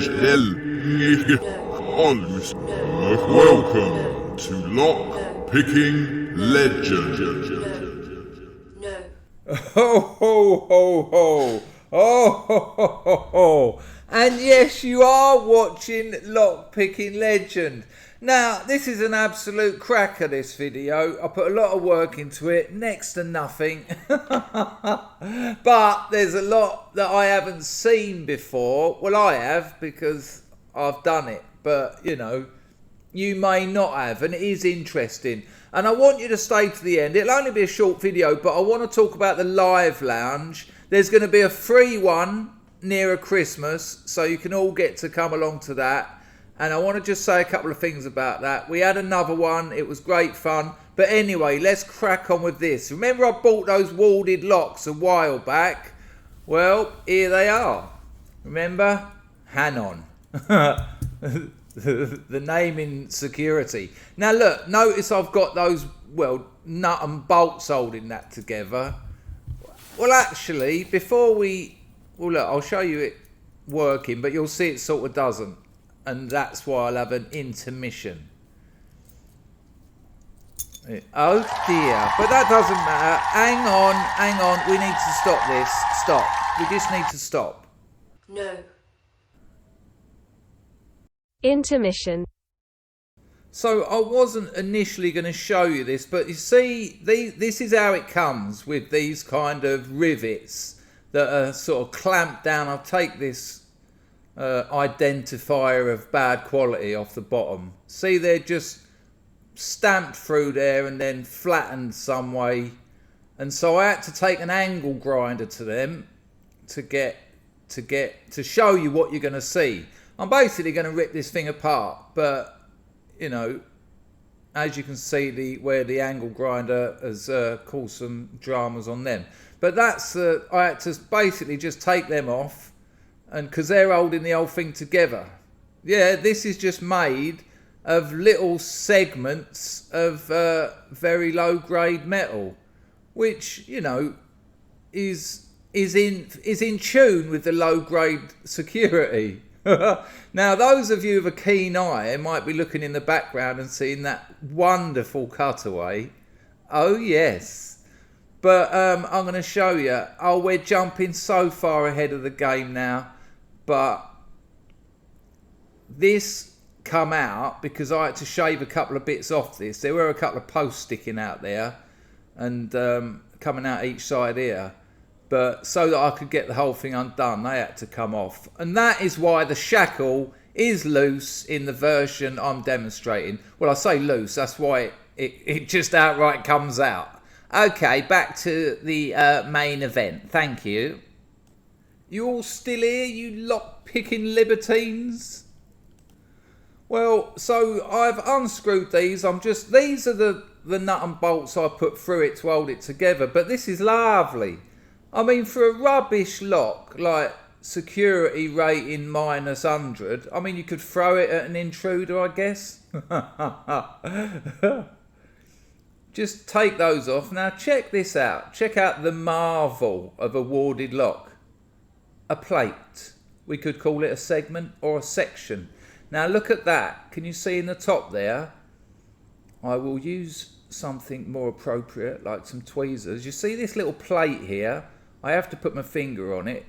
as hell. Welcome to Lock Picking Legend. Ho ho ho ho! Oh ho ho ho ho! And yes, you are watching Lock Picking Legend. Now, this is an absolute cracker, this video. I put a lot of work into it, next to nothing. But there's a lot that I haven't seen before. Well, I have, because I've done it. But, you know, you may not have, and it is interesting. And I want you to stay to the end. It'll only be a short video, but I want to talk about the live lounge. There's going to be a free one nearer Christmas, so you can all get to come along to that. And I want to just say a couple of things about that. We had another one. It was great fun. But anyway, let's crack on with this. Remember I bought those warded locks a while back? Well, here they are. Remember? Hanon. The name in security. Now look, notice I've got those, well, nut and bolts holding that together. Well, actually, before we... Well, look, I'll show you it working, but you'll see it sort of doesn't. And that's why I'll have an intermission. Oh dear, but that doesn't matter. Hang on, we need to stop this. Stop. We just need to stop. No. Intermission. So I wasn't initially going to show you this, but you see, this is how it comes with these kind of rivets that are sort of clamped down. I'll take this identifier of bad quality off the bottom. See, they're just stamped through there and then flattened some way, and so I had to take an angle grinder to them to show you what you're going to see. I'm basically going to rip this thing apart, but you know, as you can see, where the angle grinder has caused some dramas on them. But that's I had to basically just take them off. And because they're holding the whole thing together. Yeah, this is just made of little segments of very low grade metal, which, you know, is in tune with the low grade security. Now, those of you with a keen eye might be looking in the background and seeing that wonderful cutaway. Oh yes. But I'm going to show you. Oh, we're jumping so far ahead of the game now. But this come out because I had to shave a couple of bits off this. There were a couple of posts sticking out there and coming out each side here. But so that I could get the whole thing undone, they had to come off. And that is why the shackle is loose in the version I'm demonstrating. Well, I say loose, that's why it just outright comes out. Okay, back to the main event. Thank you. You all still here, you lock-picking libertines? Well, so I've unscrewed these. These are the nut and bolts I put through it to hold it together. But this is lovely. I mean, for a rubbish lock, like security rating -100, I mean, you could throw it at an intruder, I guess. Just take those off. Now, check this out. Check out the marvel of a warded lock. A plate. We could call it a segment or a section. Now look at that. Can you see in the top there? I will use something more appropriate, like some tweezers. You see this little plate here? I have to put my finger on it.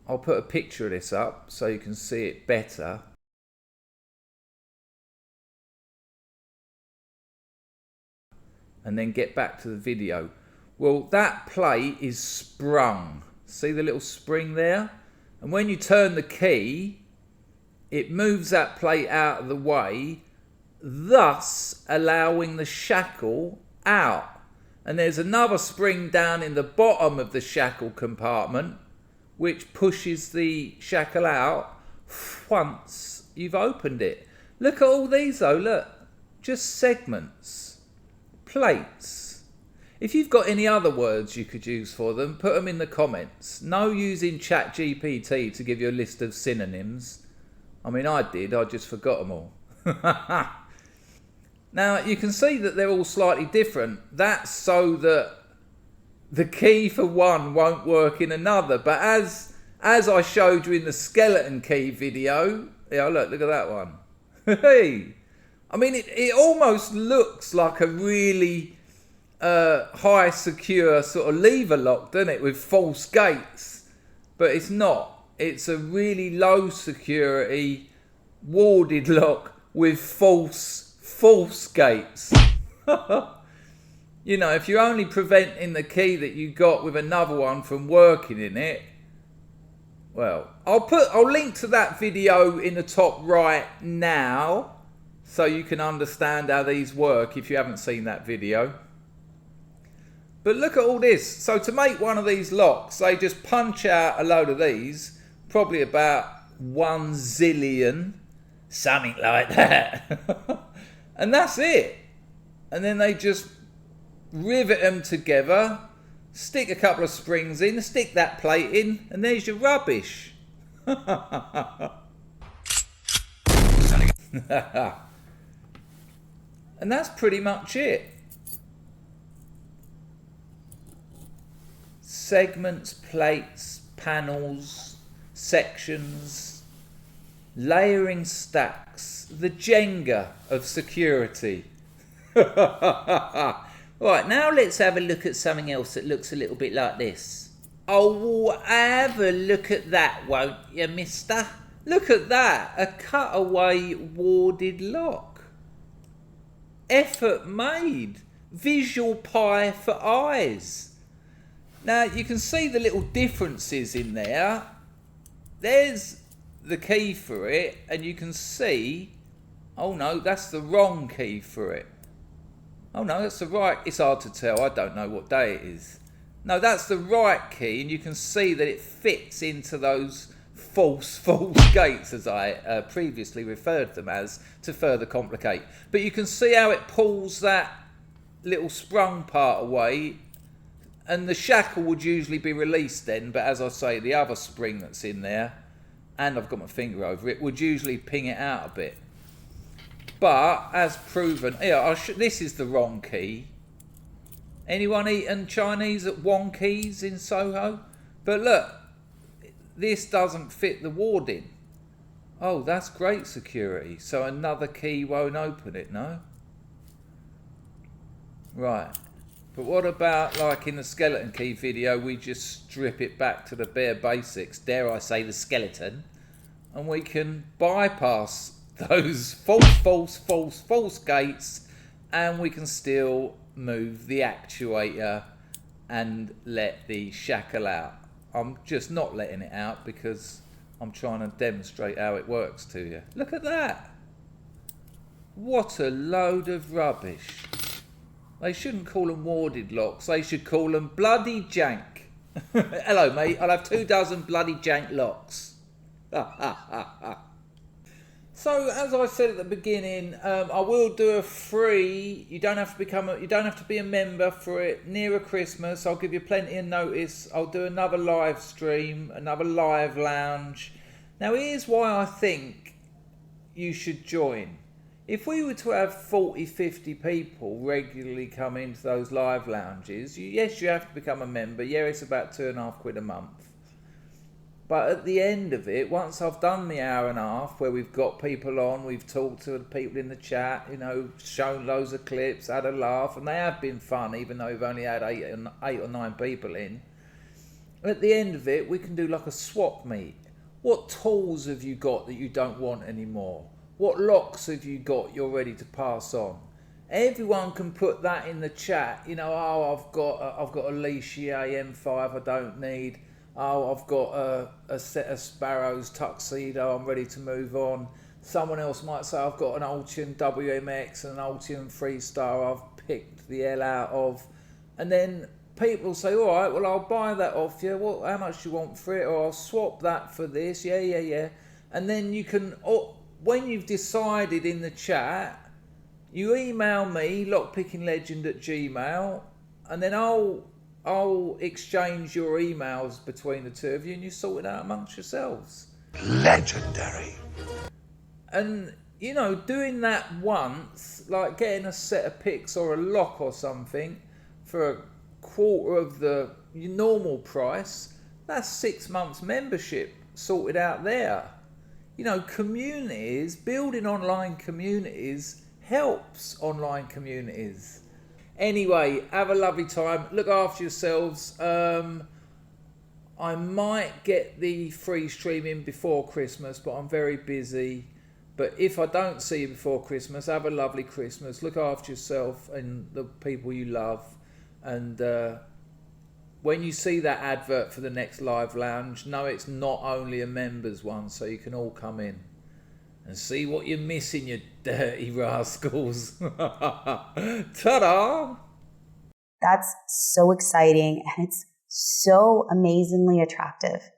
I'll put a picture of this up so you can see it better. And then get back to the video. Well, that plate is sprung. See the little spring there? And when you turn the key, it moves that plate out of the way, thus allowing the shackle out. And there's another spring down in the bottom of the shackle compartment, which pushes the shackle out once you've opened it. Look at all these though, look. Just segments. Plates. If you've got any other words you could use for them, put them in the comments. No using ChatGPT to give you a list of synonyms. I mean, I did, I just forgot them all. Now, you can see that they're all slightly different. That's so that the key for one won't work in another. But as as I showed you in the skeleton key video. Yeah, look at that one. Hey, I mean, it almost looks like a really high secure sort of lever lock, doesn't it, with false gates? But it's not. It's a really low security warded lock with false gates. You know, if you're only preventing the key that you got with another one from working in it, well, I'll link to that video in the top right now so you can understand how these work if you haven't seen that video. But look at all this. So to make one of these locks, they just punch out a load of these, probably about 1 zillion, something like that. And that's it. And then they just rivet them together, stick a couple of springs in, stick that plate in, and there's your rubbish. And that's pretty much it. Segments, plates, panels, sections, layering stacks, the Jenga of security. Right, now let's have a look at something else that looks a little bit like this. Oh, have a look at that, won't you, mister? Look at that, a cutaway warded lock. Effort made. Visual pie for eyes. Now, you can see the little differences in there. There's the key for it, and you can see, oh no, that's the wrong key for it. Oh no, that's the right. It's hard to tell. I don't know what day it is. No, that's the right key, and you can see that it fits into those false gates, as I previously referred them as, to further complicate. But you can see how it pulls that little sprung part away, and the shackle would usually be released then. But as I say, the other spring that's in there, and I've got my finger over it, would usually ping it out a bit. But, as proven, this is the wrong key. Anyone eaten Chinese at Wonkies in Soho? But look, this doesn't fit the warding. Oh, that's great security. So another key won't open it, no? Right. But what about, like in the skeleton key video, we just strip it back to the bare basics, dare I say the skeleton, and we can bypass those false gates, and we can still move the actuator and let the shackle out. I'm just not letting it out because I'm trying to demonstrate how it works to you. Look at that. What a load of rubbish. They shouldn't call them warded locks. They should call them bloody jank. Hello, mate. I'll have 24 bloody jank locks. So, as I said at the beginning, I will do a free. You don't have to be a member for it. Nearer Christmas, I'll give you plenty of notice. I'll do another live stream, another live lounge. Now, here's why I think you should join. If we were to have 40, 50 people regularly come into those live lounges, yes, you have to become a member. Yeah, it's about £2.50 a month. But at the end of it, once I've done the hour and a half where we've got people on, we've talked to the people in the chat, shown loads of clips, had a laugh, and they have been fun, even though we've only had 8 or 9 people in. At the end of it, we can do like a swap meet. What tools have you got that you don't want anymore? What locks have you got you're ready to pass on? Everyone can put that in the chat. I've got a Lichier M5 I don't need. Oh, I've got a set of Sparrows tuxedo, I'm ready to move on. Someone else might say, I've got an Ultium WMX and an Ultium Freestar I've picked the hell out of. And then people say, all right, well, I'll buy that off you. Well, how much do you want for it? Or I'll swap that for this. Yeah. And then you can, when you've decided in the chat, you email me, lockpickinglegend@gmail.com, and then I'll exchange your emails between the two of you and you sort it out amongst yourselves. Legendary. And, doing that once, like getting a set of picks or a lock or something for a quarter of your normal price, That's 6 months membership sorted out there. You know, communities, building online communities helps online communities. Anyway, have a lovely time. Look after yourselves. I might get the free streaming before Christmas, but I'm very busy. But if I don't see you before Christmas, have a lovely Christmas. Look after yourself and the people you love. And when you see that advert for the next live lounge, know it's not only a members one, so you can all come in and see what you're missing, you dirty rascals. Ta-da! That's so exciting, and it's so amazingly attractive.